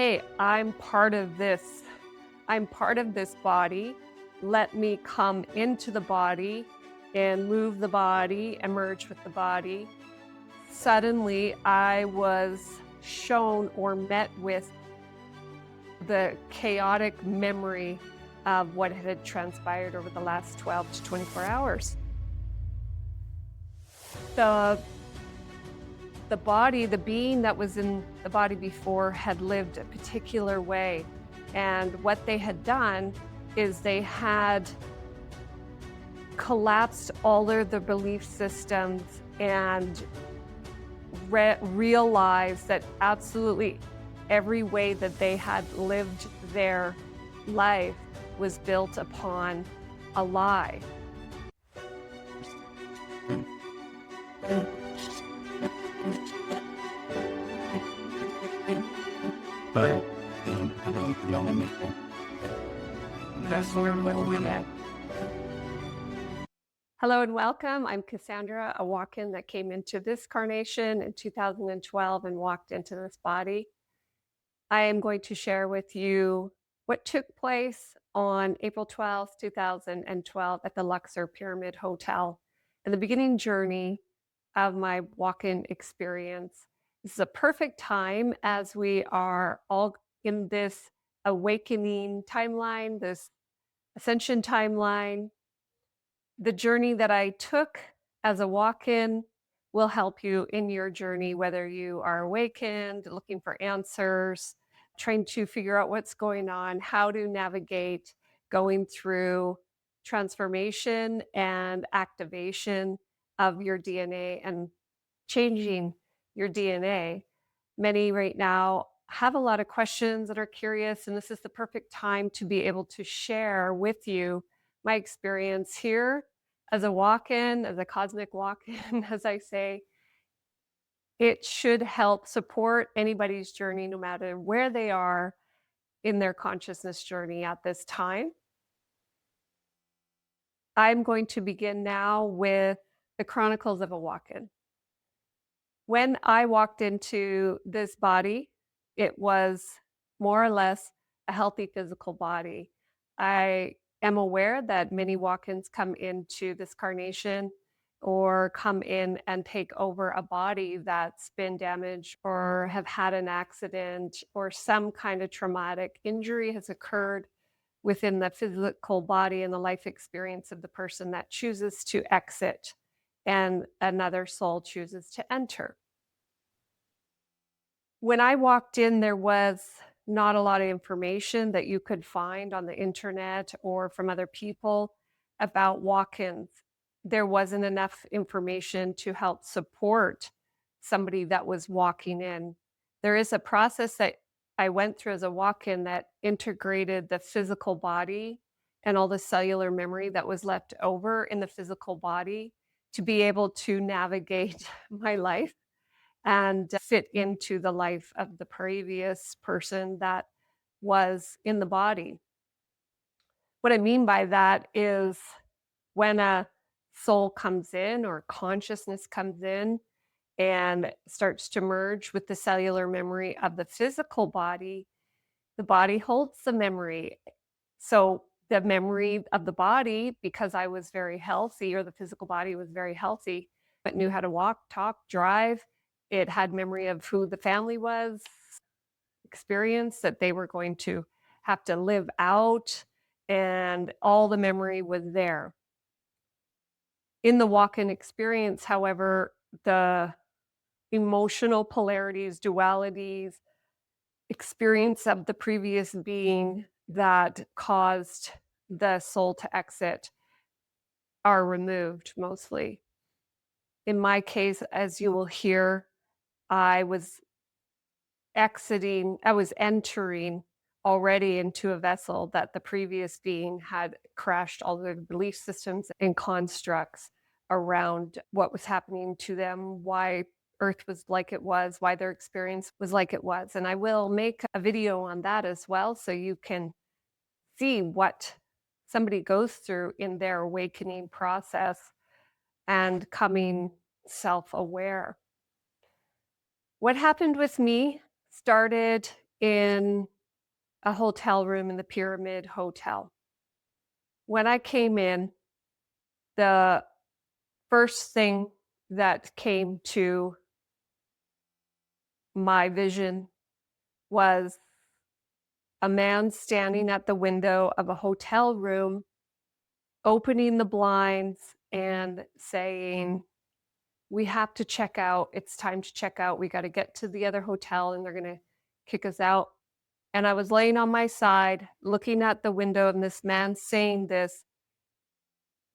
hey, I'm part of this. I'm part of this body. Let me come into the body and move the body, emerge with the body. Suddenly, I was shown or met with the chaotic memory of what had transpired over the last 12 to 24 hours. The the body, the being that was in the body before had lived a particular way. And what they had done is they had collapsed all of the belief systems and realized that absolutely every way that they had lived their life was built upon a lie. But that's where we're at. Hello and welcome. I'm Cassandra, a walk-in that came into this carnation in 2012 and walked into this body. I am going to share with you what took place on April 12th, 2012 at the Luxor Pyramid Hotel and the beginning journey of my walk-in experience. This is a perfect time as we are all in this awakening timeline, this ascension timeline. The journey that I took as a walk-in will help you in your journey, whether you are awakened, looking for answers, trying to figure out what's going on, how to navigate going through transformation and activation of your DNA and changing your DNA. Many right now have a lot of questions that are curious, and this is the perfect time to be able to share with you my experience here as a walk-in, as a cosmic walk-in, as I say. It should help support anybody's journey, no matter where they are in their consciousness journey at this time. I'm going to begin now with the Chronicles of a Walk-in. When I walked into this body, it was more or less a healthy physical body. I am aware that many walk-ins come into this carnation or come in and take over a body that's been damaged or have had an accident or some kind of traumatic injury has occurred within the physical body and the life experience of the person that chooses to exit and another soul chooses to enter. When I walked in, there was not a lot of information that you could find on the internet or from other people about walk-ins. There wasn't enough information to help support somebody that was walking in. There is a process that I went through as a walk-in that integrated the physical body and all the cellular memory that was left over in the physical body to be able to navigate my life and fit into the life of the previous person that was in the body. What I mean by that is when a soul comes in or consciousness comes in and starts to merge with the cellular memory of the physical body, the body holds the memory. So the memory of the body, because I was very healthy, or the physical body was very healthy, but knew how to walk, talk, drive. It had memory of who the family was, experience that they were going to have to live out, and all the memory was there. In the walk-in experience, however, the emotional polarities, dualities, experience of the previous being that caused the soul to exit are removed mostly. In my case, as you will hear, I was entering already into a vessel that the previous being had crashed all the belief systems and constructs around what was happening to them, why Earth was like it was, why their experience was like it was. And I will make a video on that as well, so you can see what somebody goes through in their awakening process and coming self-aware. What happened with me started in a hotel room in the Pyramid Hotel. When I came in, the first thing that came to my vision was a man standing at the window of a hotel room, opening the blinds and saying, "We have to check out. It's time to check out. We got to get to the other hotel and they're going to kick us out." And I was laying on my side, looking at the window, and this man saying this,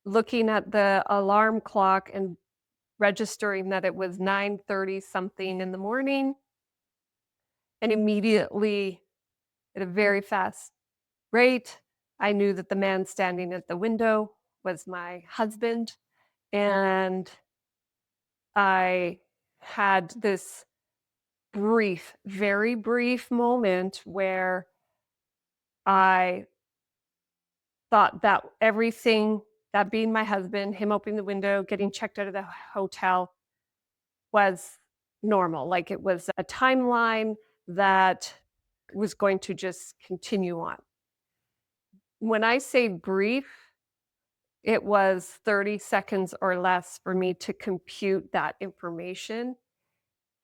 looking at the alarm clock and registering that it was 9:30 something in the morning, and immediately, at a very fast rate, I knew that the man standing at the window was my husband, and I had this brief, very brief moment where I thought that everything, that being my husband, him opening the window, getting checked out of the hotel, was normal. Like it was a timeline that was going to just continue on. When I say brief, it was 30 seconds or less for me to compute that information,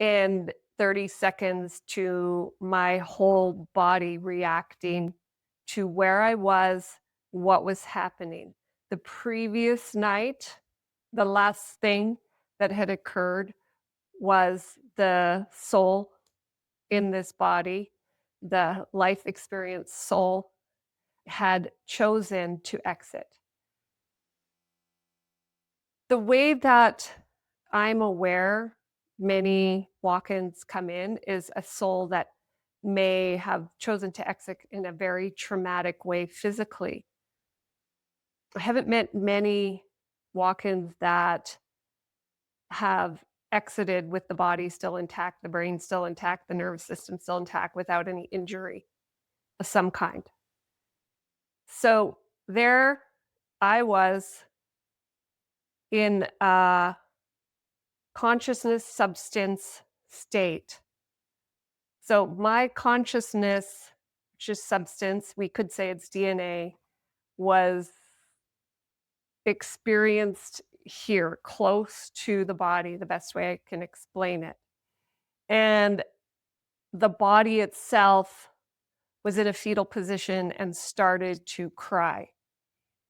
and 30 seconds to my whole body reacting to where I was, what was happening. The previous night, the last thing that had occurred was the soul in this body, the life experience soul had chosen to exit. The way that I'm aware many walk-ins come in is a soul that may have chosen to exit in a very traumatic way physically. I haven't met many walk-ins that have exited with the body still intact, the brain still intact, the nervous system still intact without any injury of some kind. So there I was in a consciousness substance state. So my consciousness, which is substance, we could say it's DNA, was experienced here, close to the body, the best way I can explain it. And the body itself was in a fetal position and started to cry.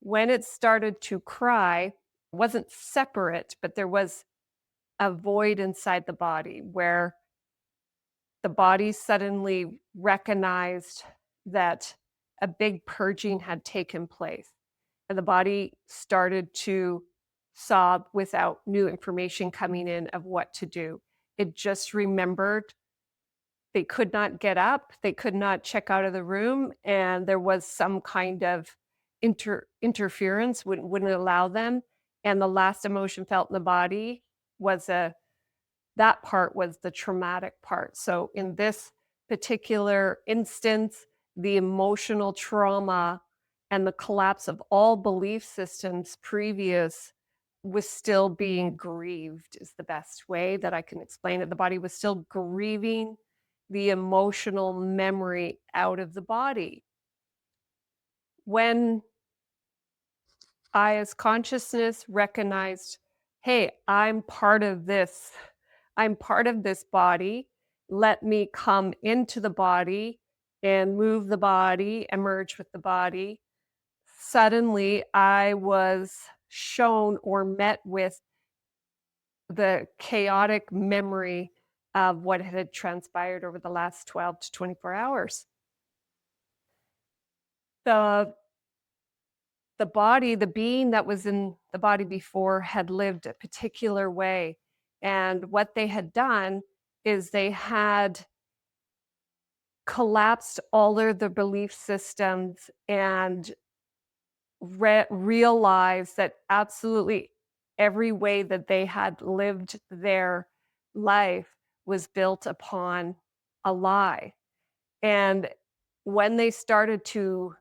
When it started to cry, it wasn't separate, but there was a void inside the body where the body suddenly recognized that a big purging had taken place, and the body started to sob without new information coming in of what to do. It just remembered they could not get up, they could not check out of the room, and there was some kind of interference wouldn't allow them. And the last emotion felt in the body was that part was the traumatic part. So in this particular instance, the emotional trauma and the collapse of all belief systems previous was still being grieved, is the best way that I can explain it. The body was still grieving the emotional memory out of the body. When I, as consciousness, recognized, hey, I'm part of this. I'm part of this body. Let me come into the body and move the body, emerge with the body. Suddenly, I was shown or met with the chaotic memory of what had transpired over the last 12 to 24 hours. The the body, the being that was in the body before had lived a particular way. And what they had done is they had collapsed all of the belief systems and realized that absolutely every way that they had lived their life was built upon a lie. And when they started to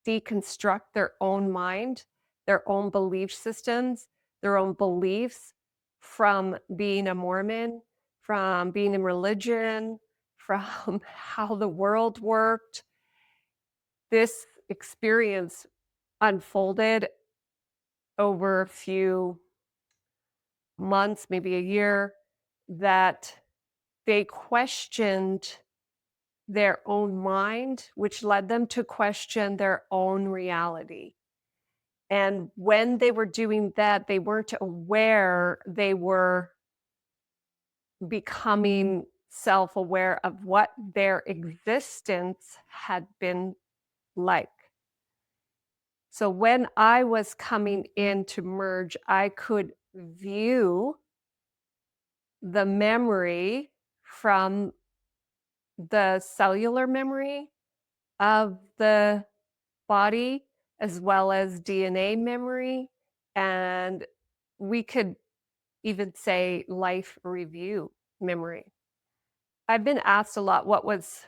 deconstruct their own mind, their own belief systems, their own beliefs from being a Mormon, from being in religion, from how the world worked. This experience unfolded over a few months, maybe a year, that they questioned their own mind, which led them to question their own reality. And when they were doing that, they weren't aware they were becoming self aware of what their existence had been like. So when I was coming in to merge, I could view the memory from the cellular memory of the body as well as DNA memory. And we could even say life review memory. I've been asked a lot what was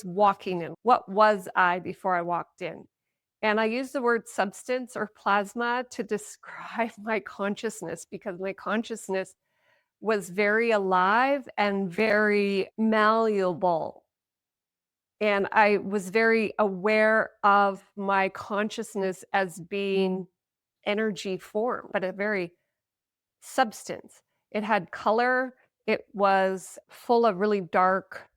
walking in? What was I before I walked in? And I use the word substance or plasma to describe my consciousness because my consciousness was very alive and very malleable. And I was very aware of my consciousness as being energy form, but a very substance. It had color. It was full of really dark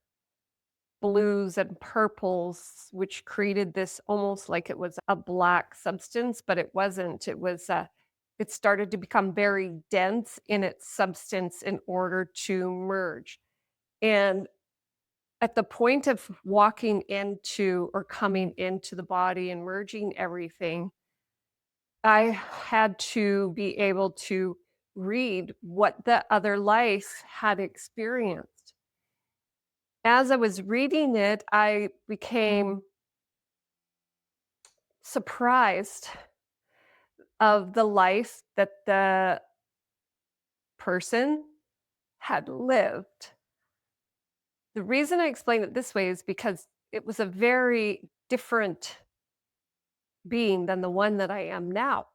blues and purples, which created this almost like it was a black substance, but it wasn't. It started to become very dense in its substance in order to merge. And at the point of walking into or coming into the body and merging everything, I had to be able to read what the other life had experienced. As I was reading it, I became surprised of the life that the person had lived. The reason I explain it this way is because it was a very different being than the one that I am now.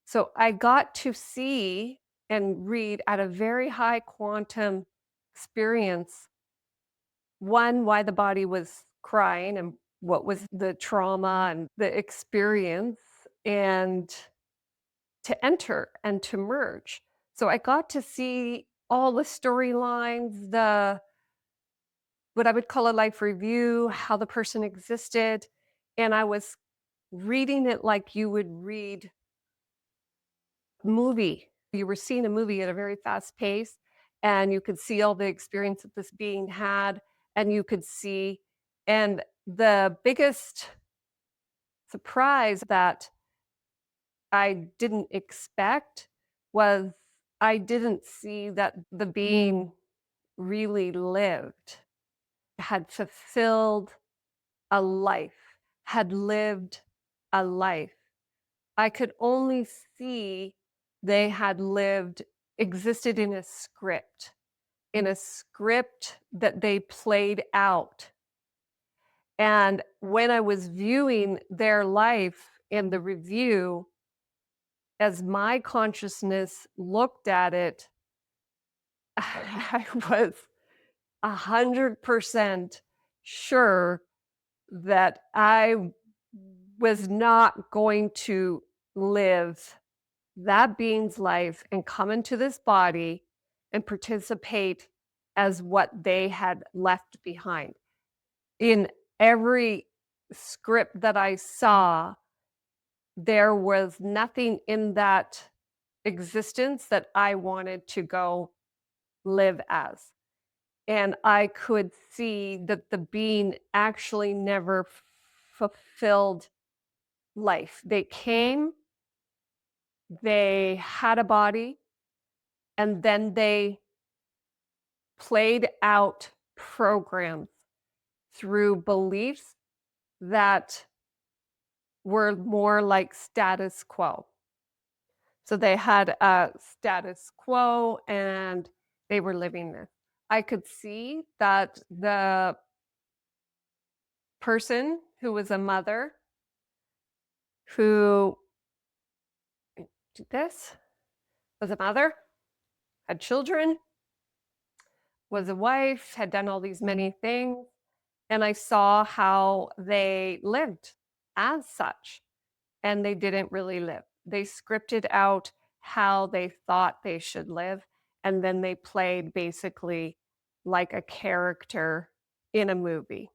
So I got to see and read at a very high quantum experience, one, why the body was crying and what was the trauma and the experience, and to enter and to merge. So I got to see all the storylines, the what I would call a life review, how the person existed, and I was reading it like you would read a movie. You were seeing a movie at a very fast pace, and you could see all the experience that this being had, and you could see and the biggest surprise that I didn't expect was I didn't see that the being really lived, had fulfilled a life, had lived a life. I could only see they had lived, existed in a script that they played out. And when I was viewing their life in the review, as my consciousness looked at it, I was 100% sure that I was not going to live that being's life and come into this body and participate as what they had left behind. In every script that I saw, there was nothing in that existence that I wanted to go live as. And I could see that the being actually never fulfilled life. They came, they had a body, and then they played out programs through beliefs that were more like status quo. So they had a status quo and they were living there. I could see that the person who was a mother who did this was a mother, had children, was a wife, had done all these many things, and I saw how they lived as such, and they didn't really live. They scripted out how they thought they should live, and then they played basically like a character in a movie.